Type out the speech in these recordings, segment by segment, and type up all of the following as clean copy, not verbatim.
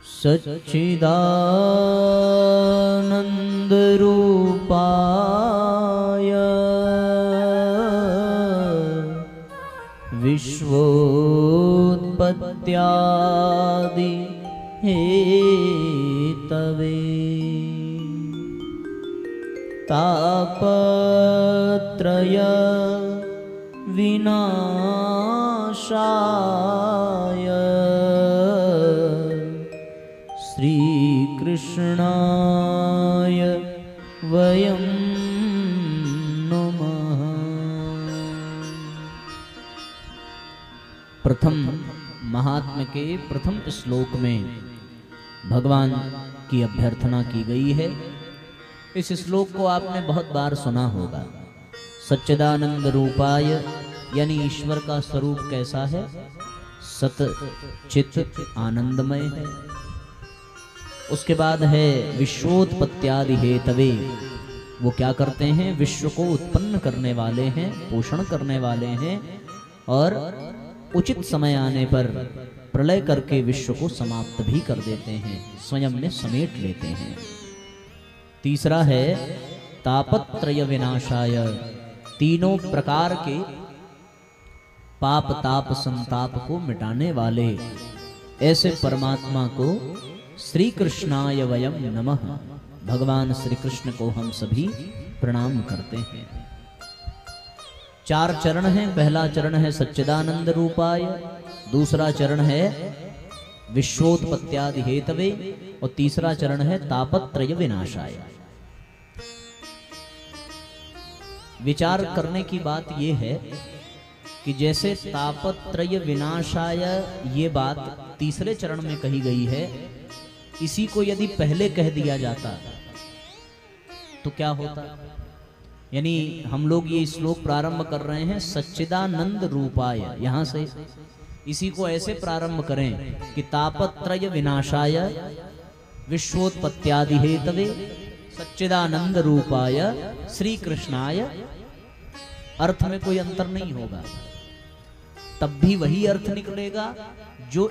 सच्चिदानंद रूपाय विश्वोत्पत्त्यादि Hathaway तापत्रय विनाशाय श्री कृष्णाय वयं नमः। प्रथम महात्म्य के प्रथम श्लोक में भगवान की अभ्यर्थना की गई है। इस श्लोक को आपने बहुत बार सुना होगा। सच्चिदानंद रूपाय यानी ईश्वर का स्वरूप कैसा है? सत चित आनंदमय है। उसके बाद है विश्वोत्पत्त्यादि हेतवे, वो क्या करते हैं? विश्व को उत्पन्न करने वाले हैं, पोषण करने वाले हैं और उचित समय आने पर प्रलय करके विश्व को समाप्त भी कर देते हैं, स्वयं में समेट लेते हैं। तीसरा है तापत्रय विनाशाय, तीनों प्रकार के पाप ताप संताप को मिटाने वाले ऐसे परमात्मा को श्री कृष्णाय वयम नमः, भगवान श्री कृष्ण को हम सभी प्रणाम करते हैं। 4 चरण हैं। पहला चरण है सच्चिदानंद रूपाय, दूसरा चरण है विश्वोत्पत्त्यादि हेतवे और तीसरा चरण है तापत्रय विनाशाय। विचार करने की बात यह है कि जैसे तापत्रय विनाशाय ये बात तीसरे चरण में कही गई है, इसी को यदि पहले कह दिया जाता तो क्या होता? यानी हम लोग ये श्लोक प्रारंभ कर रहे हैं सच्चिदानंद रूपाय, यहां से इसी को ऐसे प्रारंभ करें कि तापत्रय विनाशाय विश्वोत्पत्त्यादि हेतवे सच्चिदानंद रूपाय श्री कृष्णाय। अर्थ में कोई अंतर नहीं होगा, तब भी वही अर्थ निकलेगा जो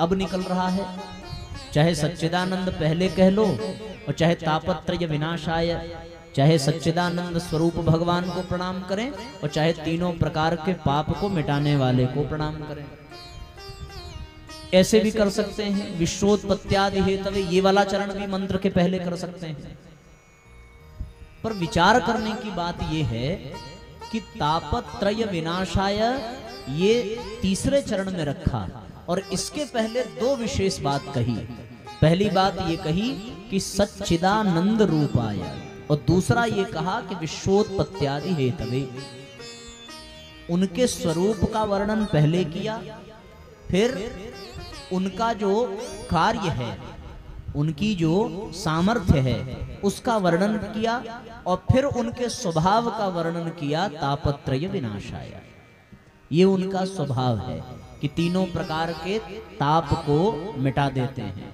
अब निकल रहा है। चाहे सच्चिदानंद पहले कह लो और चाहे तापत्रय विनाशाय, चाहे सच्चिदानंद स्वरूप भगवान को प्रणाम करें और चाहे तीनों प्रकार के पाप को मिटाने वाले को प्रणाम करें। ऐसे भी कर सकते हैं। विश्वोत्पत्त्यादि हेतवे ये वाला चरण भी मंत्र के पहले कर सकते हैं। पर विचार करने की बात यह है कि तापत्रय विनाशाय ये तीसरे चरण में रखा और इसके पहले 2 विशेष बात कही। पहली बात ये कही कि सच्चिदानंद रूपाय और दूसरा ये कहा कि विश्वोत्पत्त्यादि हेतवे। उनके स्वरूप का वर्णन पहले किया, फिर उनका जो कार्य है, उनकी जो सामर्थ्य है उसका वर्णन किया और फिर उनके स्वभाव का वर्णन किया तापत्रय विनाशाय। ये उनका स्वभाव है कि तीनों प्रकार के ताप को मिटा देते हैं।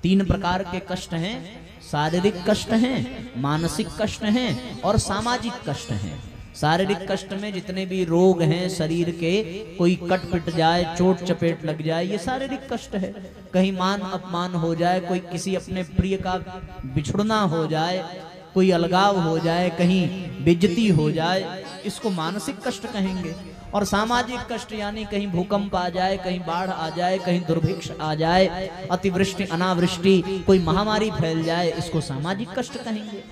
3 प्रकार के कष्ट हैं, शारीरिक कष्ट हैं, मानसिक कष्ट हैं और सामाजिक कष्ट हैं। शारीरिक कष्ट में जितने भी रोग हैं शरीर के, कोई कट पिट जाए, चोट चपेट लग जाए, ये शारीरिक कष्ट है। कहीं मान अपमान हो जाए, कोई किसी अपने प्रिय का बिछुड़ना हो जाए, कोई अलगाव हो जाए, कहीं बेइज्जती हो जाए, इसको मानसिक कष्ट कहेंगे। और सामाजिक कष्ट यानी कहीं भूकंप आ जाए, कहीं बाढ़ आ जाए, कहीं दुर्भिक्ष आ जाए, अतिवृष्टि अनावृष्टि, कोई महामारी फैल जाए, इसको सामाजिक कष्ट कहेंगे।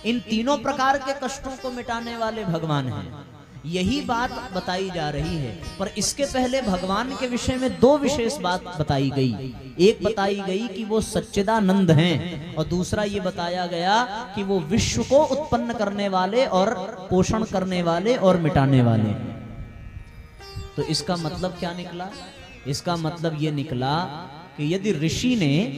इन तीनों प्रकार के कष्टों को मिटाने वाले भगवान हैं, यही बात बताई जा रही है। पर इसके पहले भगवान के विषय में 2 विशेष बात बताई गई। एक बताई गई कि वो सच्चिदानंद हैं और दूसरा ये बताया गया कि वो विश्व को उत्पन्न करने वाले और पोषण करने वाले और मिटाने वाले हैं। तो इसका मतलब क्या निकला? इसका मतलब ये निकला कि यदि ऋषि ने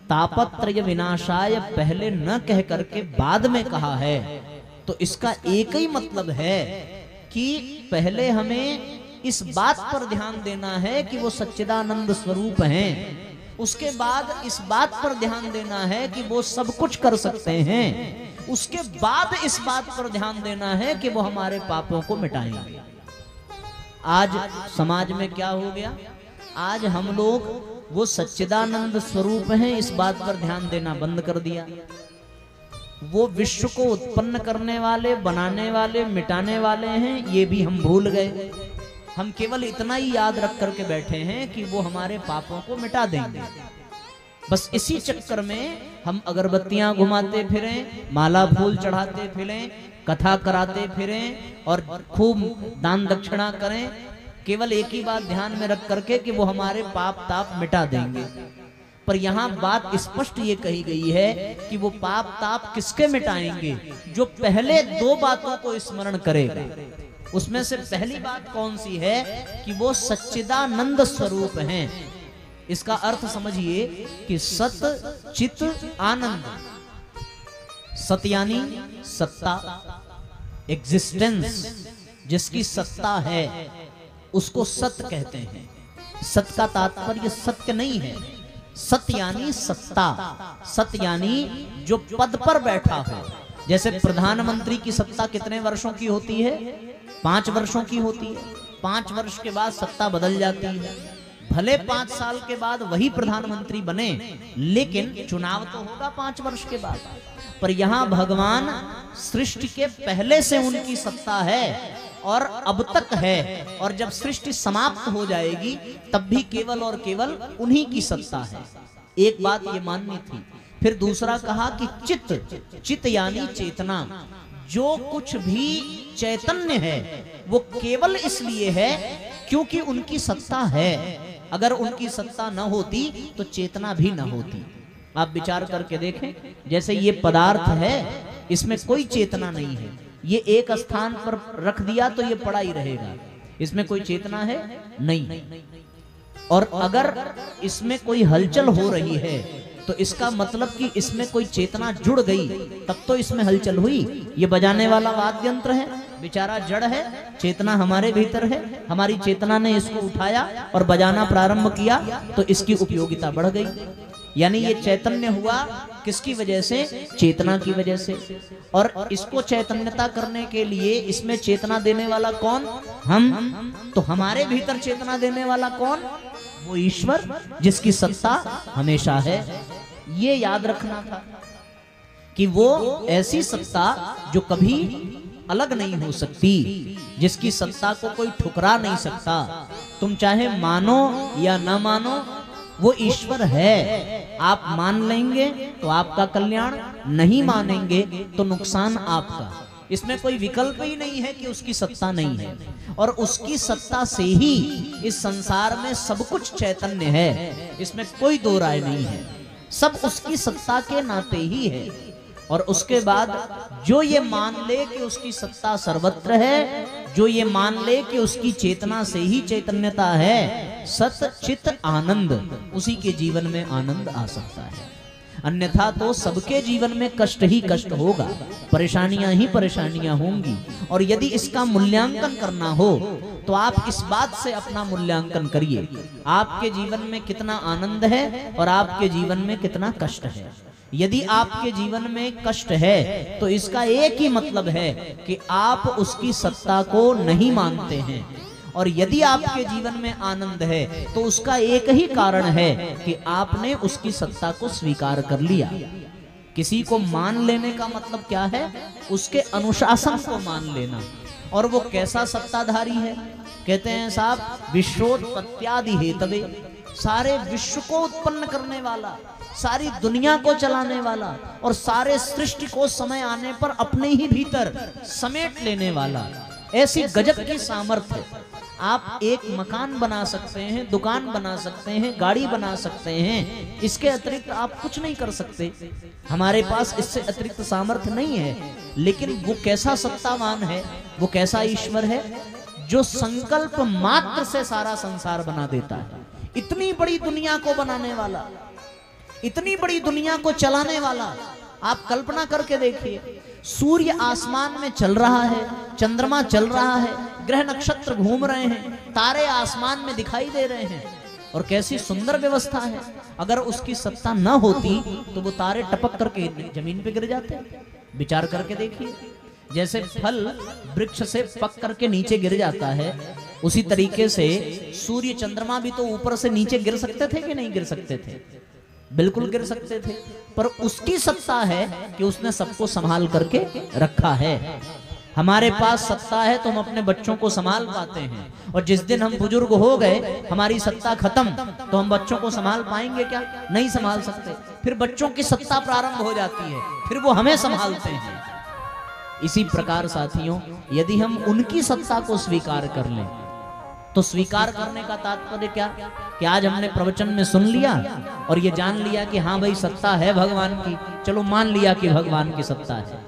तापत्रय विनाशाय पहले न कह करके बाद में कहा है तो इसका एक ही मतलब है कि पहले हमें इस बात पर ध्यान देना है कि वो सच्चिदानंद स्वरूप हैं, उसके बाद इस बात पर ध्यान देना है कि वो सब कुछ कर सकते हैं, उसके बाद इस बात पर ध्यान देना है कि वो हमारे पापों को मिटाएंगे। आज समाज में क्या हो गया? आज हम लोग वो सच्चिदानंद स्वरूप हैं, इस बात पर ध्यान देना बंद कर दिया। वो विश्व को उत्पन्न करने वाले, बनाने वाले, मिटाने वाले हैं, ये भी हम भूल गए। हम केवल इतना ही याद रख करके बैठे हैं कि वो हमारे पापों को मिटा देंगे। बस इसी चक्कर में हम अगरबत्तियां घुमाते फिरें, माला फूल चढ़ाते फिरें, कथा कराते फिरें और खूब दान दक्षिणा करें, केवल एक ही बात ध्यान में रख करके कि वो हमारे पाप ताप मिटा देंगे। पर यहाँ बात स्पष्ट ये कही गई है कि वो पाप ताप किसके मिटाएंगे? जो पहले दो बातों को स्मरण करेगा। उसमें से पहली बात कौन सी है? कि वो सच्चिदानंद स्वरूप हैं। इसका अर्थ समझिए कि सत चित आनंद। सत यानी सत्ता, एग्जिस्टेंस, जिसकी सत्ता है उसको सत कहते हैं। सत का तात्पर्य सत्य नहीं है। सत यानी सत्ता, सत यानी जो पद पर बैठा हो। जैसे प्रधानमंत्री की सत्ता कितने वर्षों की होती है? 5 वर्षों की होती है। 5 वर्ष के बाद सत्ता बदल जाती है। भले 5 साल के बाद वही प्रधानमंत्री बने, लेकिन चुनाव तो होगा 5 वर्ष के बाद। पर यहाँ भगवान सृष्टि के पहले से उनकी सत्ता है और अब तक है, और जब सृष्टि समाप्त हो जाएगी तब भी केवल और केवल उन्हीं की सत्ता है। एक बात ये माननी थी। फिर दूसरा कहा कि चित्त, चित्त यानी चेतना। जो कुछ भी चैतन्य है वो केवल इसलिए है क्योंकि उनकी सत्ता है। अगर उनकी सत्ता न होती तो चेतना भी न होती। आप विचार करके देखें, जैसे ये पदार्थ है, इसमें कोई चेतना नहीं है। ये एक स्थान पर रख दिया तो ये पड़ा ही रहेगा, इसमें कोई चेतना है नहीं। और अगर इसमें कोई हलचल हो रही है तो इसका मतलब कि इसमें कोई चेतना जुड़ गई, तब तो इसमें हलचल हुई। ये बजाने वाला वाद्य यंत्र है, बेचारा जड़ है, चेतना हमारे भीतर है। हमारी चेतना ने इसको उठाया और बजाना प्रारंभ किया तो इसकी उपयोगिता बढ़ गई। यानी ये चैतन्य हुआ किसकी वजह से? चेतना की वजह से। और इसको चैतन्यता करने के लिए इसमें चेतना देने वाला कौन? हम। तो हमारे भीतर चेतना देने वाला कौन? वो ईश्वर, जिसकी सत्ता हमेशा है। ये याद रखना था कि वो ऐसी सत्ता जो कभी अलग नहीं हो सकती, जिसकी सत्ता को कोई ठुकरा नहीं सकता। तुम चाहे मानो या ना मानो, वो ईश्वर है। आप मान लेंगे तो आपका कल्याण, नहीं मानेंगे तो नुकसान आपका। इसमें कोई विकल्प ही नहीं है कि उसकी सत्ता नहीं है। और उसकी सत्ता से ही इस संसार में सब कुछ चैतन्य है, इसमें कोई दो राय नहीं है। सब उसकी सत्ता के नाते ही है। और उसके बाद जो ये मान ले कि उसकी सत्ता सर्वत्र है, जो ये मान ले कि उसकी चेतना से ही चैतन्यता है, सत चित आनंद, उसी के जीवन में आनंद आ सकता है। अन्यथा तो सबके जीवन में कष्ट ही कष्ट होगा, परेशानियां ही परेशानियां होंगी। और यदि इसका मूल्यांकन करना हो तो आप इस बात से अपना मूल्यांकन करिए, आपके जीवन में कितना आनंद है और आपके जीवन में कितना कष्ट है। यदि आपके जीवन में कष्ट है तो इसका एक ही मतलब है कि आप उसकी सत्ता को नहीं मानते हैं। और यदि आपके जीवन में आनंद है तो उसका एक ही कारण है कि आपने उसकी सत्ता को स्वीकार कर लिया। किसी को मान लेने का मतलब क्या है? उसके अनुशासन को मान लेना। और वो कैसा सत्ताधारी है? कहते हैं साहब, विश्वोत्पत्त्यादि हेतवे, सारे विश्व को उत्पन्न करने वाला, सारी दुनिया को चलाने वाला और सारे सृष्टि को समय आने पर अपने ही भीतर समेट लेने वाला। ऐसी गजब की सामर्थ्य। आप एक मकान बना सकते हैं, दुकान बना सकते हैं, गाड़ी बना सकते हैं, इसके अतिरिक्त आप कुछ नहीं कर सकते। हमारे पास इससे अतिरिक्त सामर्थ्य नहीं है। लेकिन वो कैसा सत्तावान है, वो कैसा ईश्वर है जो संकल्प मात्र से सारा संसार बना देता है। इतनी बड़ी दुनिया को बनाने वाला, इतनी बड़ी दुनिया को चलाने वाला। आप कल्पना करके देखिए, सूर्य आसमान में चल रहा है, चंद्रमा चल रहा है, ग्रह नक्षत्र घूम रहे हैं, तारे आसमान में दिखाई दे रहे हैं, और कैसी सुंदर व्यवस्था है। अगर उसकी सत्ता न होती तो वो तारे टपक करके जमीन पे गिर जाते। विचार करके देखिए, जैसे फल वृक्ष से पक करके नीचे गिर जाता है उसी तरीके से सूर्य चंद्रमा भी तो ऊपर से नीचे गिर सकते थे कि नहीं गिर सकते थे? बिल्कुल गिर सकते थे, पर उसकी सत्ता है कि उसने सबको संभाल करके रखा है। हमारे पास सत्ता है तो हम अपने बच्चों को संभाल पाते हैं, और जिस दिन हम बुजुर्ग हो गए, हमारी सत्ता खत्म, तो हम बच्चों को संभाल पाएंगे क्या? नहीं संभाल सकते। फिर बच्चों की सत्ता प्रारंभ हो जाती है, फिर वो हमें संभालते हैं। इसी प्रकार साथियों, यदि हम उनकी सत्ता को स्वीकार कर लें, तो स्वीकार करने का तात्पर्य क्या कि आज हमने प्रवचन में सुन लिया और ये जान लिया कि हाँ भाई सत्ता है भगवान की, चलो मान लिया कि भगवान की सत्ता है,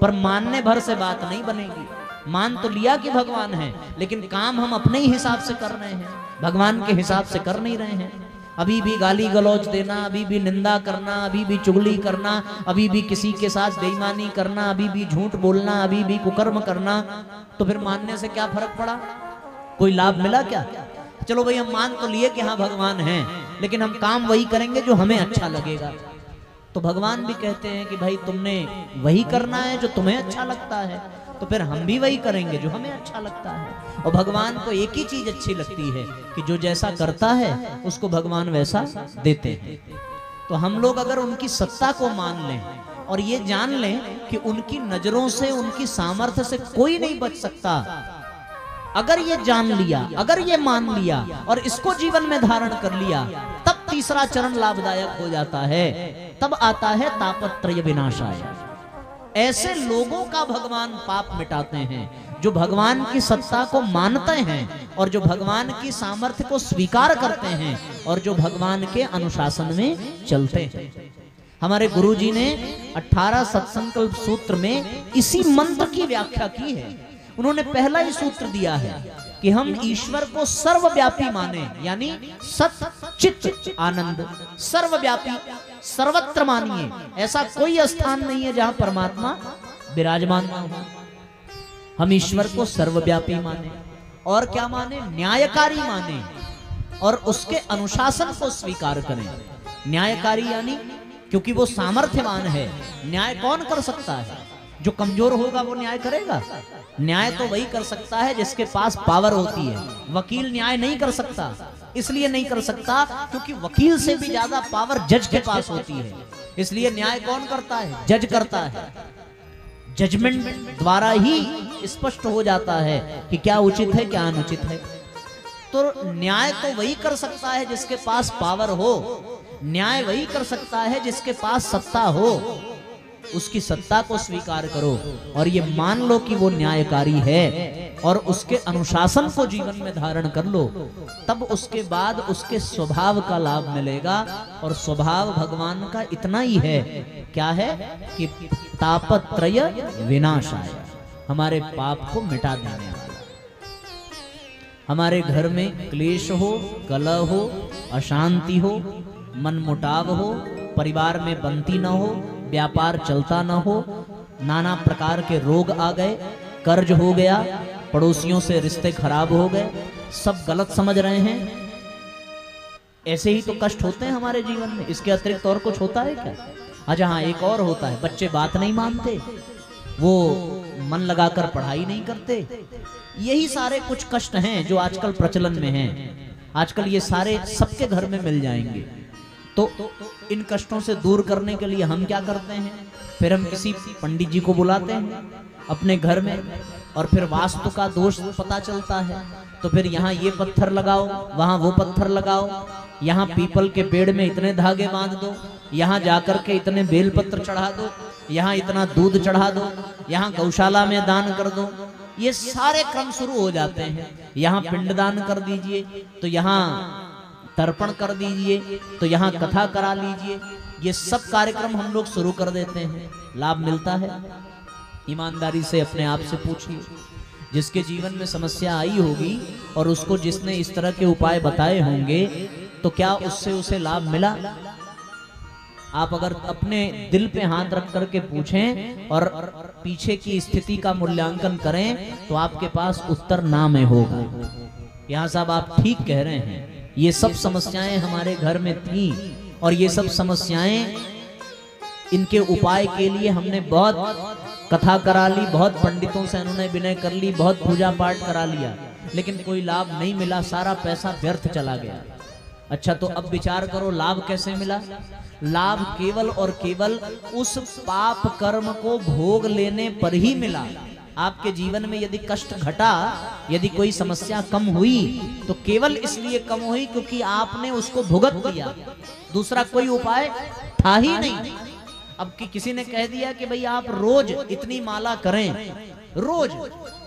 पर मानने भर से बात नहीं बनेगी। मान तो लिया कि भगवान है, लेकिन काम हम अपने ही हिसाब से कर रहे हैं, भगवान के हिसाब से कर नहीं रहे हैं। अभी भी गाली गलौज देना, अभी भी निंदा करना, अभी भी चुगली करना, अभी भी किसी के साथ बेईमानी करना, अभी भी झूठ बोलना, अभी भी कुकर्म करना, तो फिर मानने से क्या फर्क पड़ा? कोई लाभ मिला क्या? चलो भाई हम मान तो लिए कि हाँ भगवान है, लेकिन हम काम वही करेंगे जो हमें अच्छा लगेगा। तो भगवान भी कहते हैं कि भाई तुमने वही करना है जो तुम्हें अच्छा लगता है, तो फिर हम भी वही करेंगे जो हमें अच्छा लगता है। और भगवान को एक ही चीज अच्छी लगती है कि जो जैसा करता है उसको भगवान वैसा देते हैं। तो हम लोग अगर उनकी सत्ता को मान लें और ये जान लें कि उनकी नजरों से, उनकी सामर्थ्य से कोई नहीं बच सकता, अगर ये जान लिया, अगर ये मान लिया और इसको जीवन में धारण कर लिया, तब तीसरा चरण लाभदायक हो जाता है। तब आता है तापत्रय विनाशाय। ऐसे लोगों का भगवान पाप मिटाते हैं जो भगवान की सत्ता को मानते हैं और जो भगवान की सामर्थ्य को स्वीकार करते हैं और जो भगवान के अनुशासन में चलते हैं। हमारे गुरुजी ने 18 सत्संकल्प सूत्र में इसी मंत्र की व्याख्या की है। उन्होंने पहला ही सूत्र दिया है कि हम ईश्वर को सर्वव्यापी माने, यानी सत चित आनंद, सर्वव्यापी, सर्वत्र मानिए। ऐसा कोई स्थान नहीं है जहां परमात्मा विराजमान ना हो। हम ईश्वर को सर्वव्यापी माने और क्या माने? न्यायकारी माने और उसके अनुशासन को स्वीकार करें। न्यायकारी यानी क्योंकि वो सामर्थ्यवान है। न्याय कौन कर सकता है? जो कमजोर होगा वो न्याय करेगा? न्याय तो वही कर सकता है जिसके पास पावर होती है। वकील न्याय नहीं कर सकता, इसलिए नहीं कर सकता क्योंकि वकील से भी ज्यादा पावर जज के पास होती है। इसलिए न्याय कौन करता है? जज करता है। जजमेंट द्वारा ही स्पष्ट हो जाता है कि क्या उचित है, क्या अनुचित है। तो न्याय तो वही कर सकता है जिसके पास पावर हो, न्याय वही कर सकता है जिसके पास सत्ता हो। उसकी सत्ता को स्वीकार करो और ये मान लो कि वो न्यायकारी है और उसके अनुशासन को जीवन में धारण कर लो, तब उसके बाद उसके स्वभाव का लाभ मिलेगा। और स्वभाव भगवान का इतना ही है, क्या है कि तापत्रय विनाशाय, हमारे पाप को मिटा देने वाला। हमारे घर में क्लेश हो, कलह हो, अशांति हो, मनमुटाव हो, परिवार में बनती न हो, व्यापार चलता न हो, नाना प्रकार के रोग आ गए, कर्ज हो गया, पड़ोसियों से रिश्ते खराब हो गए, सब गलत समझ रहे हैं, ऐसे ही तो कष्ट होते हैं हमारे जीवन में। इसके अतिरिक्त और कुछ होता है क्या? अच्छा हाँ, एक और होता है, बच्चे बात नहीं मानते, वो मन लगाकर पढ़ाई नहीं करते। यही सारे कुछ कष्ट हैं जो आजकल प्रचलन में हैं। आजकल ये सारे सबके घर में मिल जाएंगे। तो इन कष्टों से दूर करने के लिए हम क्या करते हैं? फिर हम किसी पंडित जी को बुलाते हैं अपने घर में, और फिर वास्तु का दोष पता चलता है, तो फिर यहाँ ये पत्थर लगाओ, वहां वो पत्थर लगाओ, यहाँ पीपल के पेड़ में इतने धागे बांध दो, यहाँ जाकर के इतने बेलपत्र चढ़ा दो, यहाँ इतना दूध चढ़ा दो, यहाँ गौशाला में दान कर दो। ये सारे क्रम शुरू हो जाते हैं। यहाँ पिंडदान कर दीजिए, तो यहाँ तर्पण कर दीजिए, तो यहाँ कथा करा लीजिए। ये सब कार्यक्रम हम लोग शुरू कर देते हैं। लाभ मिलता है? ईमानदारी से अपने आप से पूछिए। जिसके जीवन में समस्या आई होगी और उसको जिसने इस तरह के उपाय बताए होंगे, तो क्या उससे उसे लाभ मिला? आप अगर अपने दिल पे हाथ रख करके पूछें और पीछे की स्थिति का मूल्यांकन करें, तो आपके पास उत्तर ना में होगा। यहाँ साहब आप ठीक कह रहे हैं, ये सब समस्याएं हमारे घर में थी और ये सब समस्याएं, इनके उपाय के लिए हमने बहुत कथा करा ली, बहुत पंडितों से उन्होंने विनय कर ली, बहुत पूजा पाठ करा लिया, लेकिन कोई लाभ नहीं मिला, सारा पैसा व्यर्थ चला गया। अच्छा, तो अब विचार करो लाभ कैसे मिला? लाभ केवल और केवल उस पाप कर्म को भोग लेने पर ही मिला। आपके जीवन में यदि कष्ट घटा, यदि कोई समस्या कम हुई, तो केवल इसलिए कम हुई क्योंकि आपने उसको भुगत दिया, दूसरा कोई उपाय था ही नहीं। अब कि किसी ने कह दिया कि भाई आप रोज इतनी माला करें, रोज,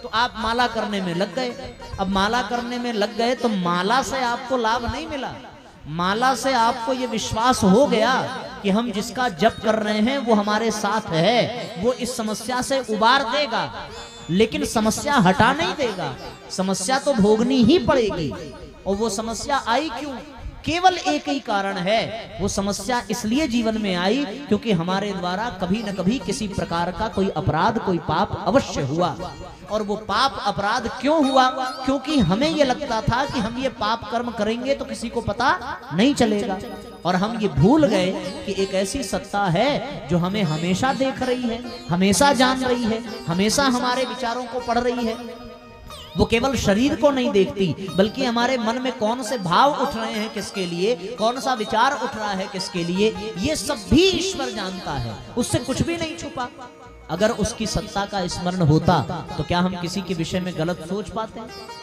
तो आप माला करने में लग गए। अब माला करने में लग गए तो माला से आपको लाभ नहीं मिला, माला से आपको ये विश्वास हो गया कि हम जिसका जप कर रहे हैं वो हमारे साथ है, वो इस समस्या से उबार देगा, लेकिन समस्या हटा नहीं देगा, समस्या तो भोगनी ही पड़ेगी। और वो समस्या आई क्यों? केवल एक ही कारण है, वो समस्या इसलिए जीवन में आई क्योंकि हमारे द्वारा कभी न कभी किसी प्रकार का कोई अपराध, कोई पाप अवश्य हुआ। और वो पाप अपराध क्यों हुआ? क्योंकि हमें ये लगता था कि हम ये पाप कर्म करेंगे तो किसी को पता नहीं चलेगा, और हम ये भूल गए कि एक ऐसी सत्ता है जो हमें हमेशा देख रही है, हमेशा जान रही है, हमेशा हमारे विचारों को पढ़ रही है। वो केवल शरीर को नहीं देखती, बल्कि हमारे मन में कौन से भाव उठ रहे हैं किसके लिए, कौन सा विचार उठ रहा है किसके लिए, ये सब भी ईश्वर जानता है, उससे कुछ भी नहीं छुपा। अगर उसकी सत्ता का स्मरण होता तो क्या हम किसी के विषय में गलत सोच पाते,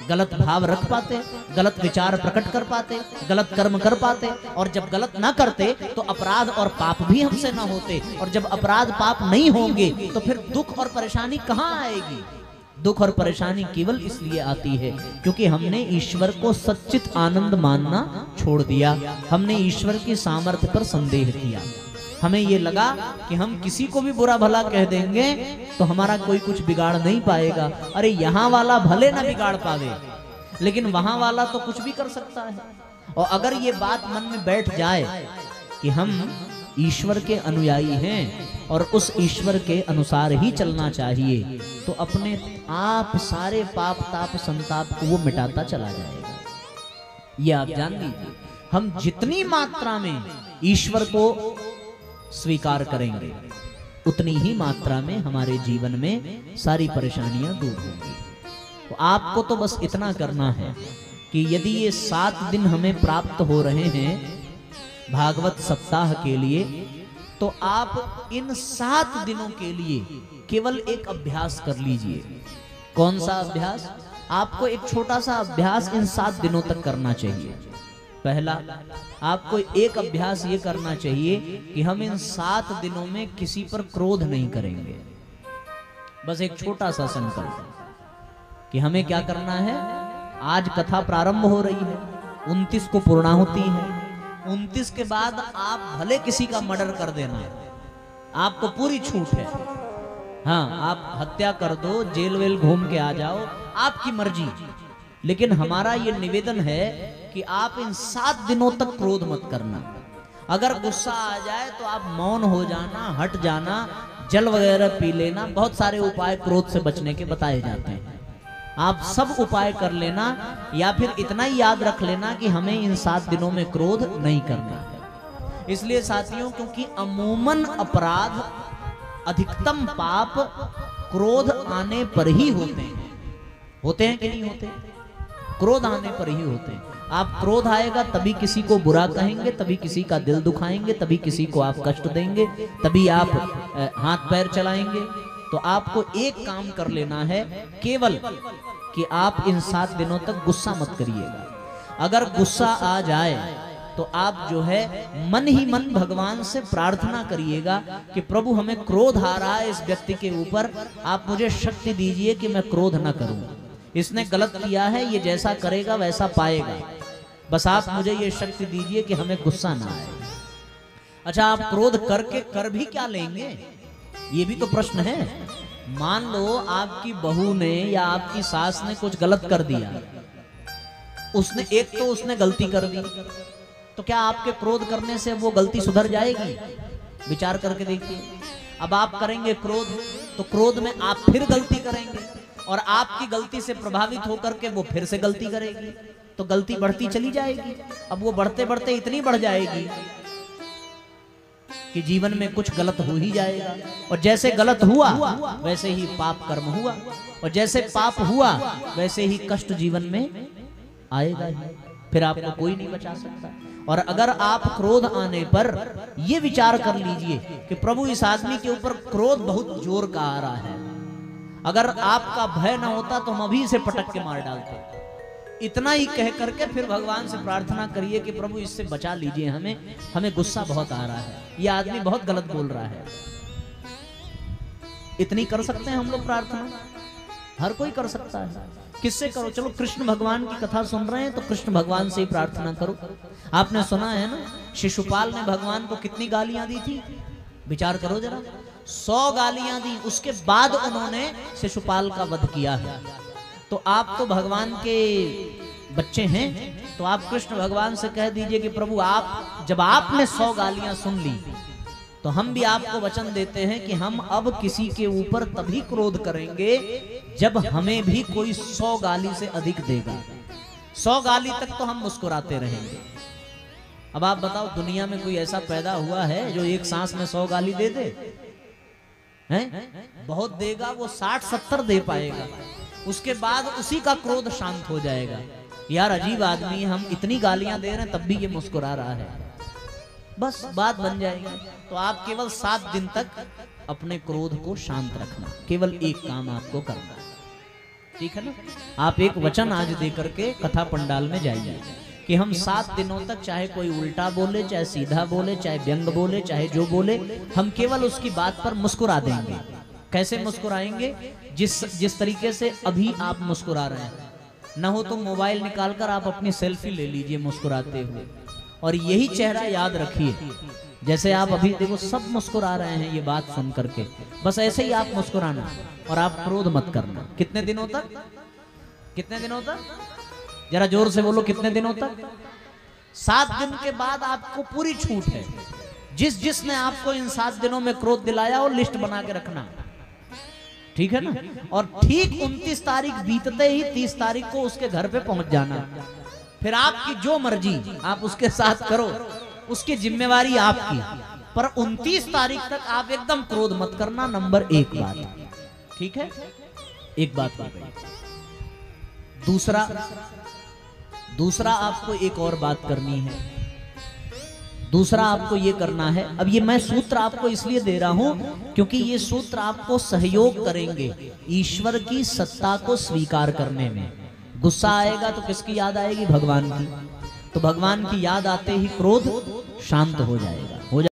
गलत भाव रख पाते, गलत विचार प्रकट कर पाते, गलत कर्म कर पाते? और जब गलत ना करते तो अपराध और पाप भी हमसे ना होते, और जब अपराध पाप नहीं होंगे तो फिर दुख और परेशानी कहाँ आएगी? दुख और परेशानी केवल इसलिए आती है क्योंकि हमने ईश्वर को सच्चित आनंद मानना छोड़ दिया, हमने ईश्वर की सामर्थ्य पर संदेह किया। हमें ये लगा कि हम किसी को भी बुरा भला कह देंगे तो हमारा कोई कुछ बिगाड़ नहीं पाएगा। अरे यहाँ वाला भले ना बिगाड़ पावे, लेकिन वहां वाला तो कुछ भी कर सकता है। और अगर ये बात मन में बैठ जाए कि हम ईश्वर के अनुयायी हैं और उस ईश्वर के अनुसार ही चलना चाहिए, तो अपने आप सारे पाप ताप संताप को वो मिटाता चला जाएगा। ये आप जान लीजिए, हम जितनी मात्रा में ईश्वर को स्वीकार करेंगे उतनी ही मात्रा में हमारे जीवन में सारी परेशानियां दूर होंगी। तो आपको तो बस इतना करना है कि यदि ये 7 दिन हमें प्राप्त हो रहे हैं भागवत सप्ताह के लिए, तो आप इन 7 दिनों के लिए केवल एक अभ्यास कर लीजिए। कौन सा अभ्यास? आपको एक छोटा सा अभ्यास इन 7 दिनों तक करना चाहिए। पहला, आपको एक अभ्यास ये करना चाहिए कि हम इन 7 दिनों में किसी पर क्रोध नहीं करेंगे। बस एक छोटा सा संकल्प कि हमें क्या करना है। आज कथा प्रारंभ हो रही है, 29 को पूर्णाहुति है, 29 के बाद आप भले किसी का मर्डर कर देना, आपको पूरी छूट है। हाँ, आप हत्या कर दो, जेल वेल घूम के आ जाओ, आपकी मर्जी। लेकिन हमारा ये निवेदन है कि आप इन 7 दिनों तक क्रोध मत करना। अगर गुस्सा आ जाए तो आप मौन हो जाना, हट जाना, जल वगैरह पी लेना। बहुत सारे उपाय क्रोध से बचने के बताए जाते हैं, आप सब उपाय कर लेना, या फिर इतना ही याद रख लेना कि हमें इन 7 दिनों में क्रोध नहीं करना है। इसलिए साथियों, क्योंकि अमूमन अपराध, अधिकतम पाप क्रोध आने पर ही होते हैं कि नहीं होते? क्रोध आने पर ही होते हैं। आप क्रोध आएगा तभी किसी को बुरा कहेंगे, तभी किसी का दिल दुखाएंगे, तभी किसी को आप कष्ट देंगे, तभी आप हाथ पैर चलाएंगे। तो आपको एक काम कर लेना है केवल कि आप इन 7 दिनों तक गुस्सा मत करिएगा। अगर गुस्सा आ जाए तो आप जो है मन ही मन भगवान से प्रार्थना करिएगा कि प्रभु हमें क्रोध आ रहा है इस व्यक्ति के ऊपर, आप मुझे शक्ति दीजिए कि मैं क्रोध न करूं। इसने गलत किया है, ये जैसा करेगा वैसा पाएगा, बस आप मुझे ये शक्ति दीजिए कि हमें गुस्सा ना आए। अच्छा, आप क्रोध करके कर भी क्या लेंगे, ये भी तो प्रश्न है। मान लो आपकी बहू ने या आपकी सास ने कुछ गलत कर दिया, उसने गलती कर दी, तो क्या आपके क्रोध करने से वो गलती सुधर जाएगी? विचार करके देखिए। अब आप करेंगे क्रोध, तो क्रोध में आप फिर गलती करेंगे, और आपकी गलती से प्रभावित होकर के वो फिर से गलती करेगी, तो गलती बढ़ती चली जाएगी। अब वो बढ़ते बढ़ते इतनी बढ़ जाएगी कि जीवन में कुछ गलत हो ही जाएगा, और जैसे गलत हुआ वैसे ही पाप कर्म हुआ, और जैसे पाप हुआ वैसे ही कष्ट जीवन में आएगा ही, फिर आपको कोई नहीं बचा सकता। और अगर आप क्रोध आने पर ये विचार कर लीजिए कि प्रभु इस आदमी के ऊपर क्रोध बहुत जोर का आ रहा है, अगर आपका भय ना होता तो हम अभी से पटक के मार डालते। इतना ही कह करके फिर भगवान से प्रार्थना करिए कि प्रभु इससे बचा लीजिए, हमें गुस्सा बहुत आ रहा है, ये आदमी बहुत गलत बोल रहा है। इतनी कर सकते हैं हम लोग प्रार्थना, हर कोई कर सकता है। किससे करो? चलो कृष्ण भगवान की कथा सुन रहे हैं तो कृष्ण भगवान से ही प्रार्थना करो। आपने सुना है ना, शिशुपाल ने भगवान को कितनी गालियां दी थी, विचार करो जरा, 100 गालियां दी, उसके बाद उन्होंने शिशुपाल का वध किया है। तो आप तो भगवान के बच्चे हैं, तो आप कृष्ण भगवान से कह दीजिए कि प्रभु आप, जब आपने 100 गालियां सुन ली तो हम भी आपको वचन देते हैं कि हम अब किसी के ऊपर तभी क्रोध करेंगे जब हमें भी कोई 100 गाली से अधिक देगा। 100 गाली तक तो हम मुस्कुराते रहेंगे। अब आप बताओ, दुनिया में कोई ऐसा पैदा हुआ है जो एक सांस में 100 गाली दे दे? हैं? बहुत देगा, वो 60-70 दे पाएगा, उसके बाद उसी का क्रोध शांत हो जाएगा। यार अजीब आदमी, हम इतनी गालियां दे रहे हैं तब भी ये मुस्कुरा रहा है, बस बात बन जाएगी। तो आप केवल 7 दिन तक अपने क्रोध को शांत रखना, केवल एक काम आपको करना, ठीक है ना? आप एक वचन आज दे करके कथा पंडाल में जाइए कि हम 7 दिनों तक, चाहे कोई उल्टा बोले, चाहे सीधा बोले, चाहे व्यंग बोले, चाहे जो बोले, हम केवल उसकी बात पर मुस्कुरा देंगे। कैसे मुस्कुराएंगे? जिस तरीके से अभी आप मुस्कुरा रहे हैं, न हो तो मोबाइल निकालकर आप अपनी सेल्फी ले लीजिए मुस्कुराते हुए, और यही चेहरा याद रखिए। जैसे आप अभी देखो सब मुस्कुरा रहे हैं ये बात सुन करके, बस ऐसे ही आप मुस्कुराना, और आप क्रोध मत करना। कितने दिनों तक? कितने दिनों तक? जरा जोर से बोलो, कितने दिनों तक? 7 दिन के बाद आपको पूरी छूट है। जिसने आपको इन 7 दिनों में क्रोध दिलाया वो लिस्ट बना के रखना, ठीक है ना? और ठीक 29 तारीख बीतते ही 30 तारीख को उसके घर पे पहुंच जाना। फिर आपकी जो मर्जी आप उसके साथ करो, उसकी जिम्मेवारी आपकी, पर 29 तारीख तक आप एकदम क्रोध मत करना। नंबर 1 बात, ठीक है? एक बात हो गई। दूसरा आपको एक और बात करनी है। दूसरा आपको ये करना है, अब ये मैं सूत्र आपको इसलिए दे रहा हूं क्योंकि ये सूत्र आपको सहयोग करेंगे ईश्वर की सत्ता को स्वीकार करने में। गुस्सा आएगा तो किसकी याद आएगी? भगवान की। तो भगवान की याद आते ही क्रोध शांत हो जाएगा।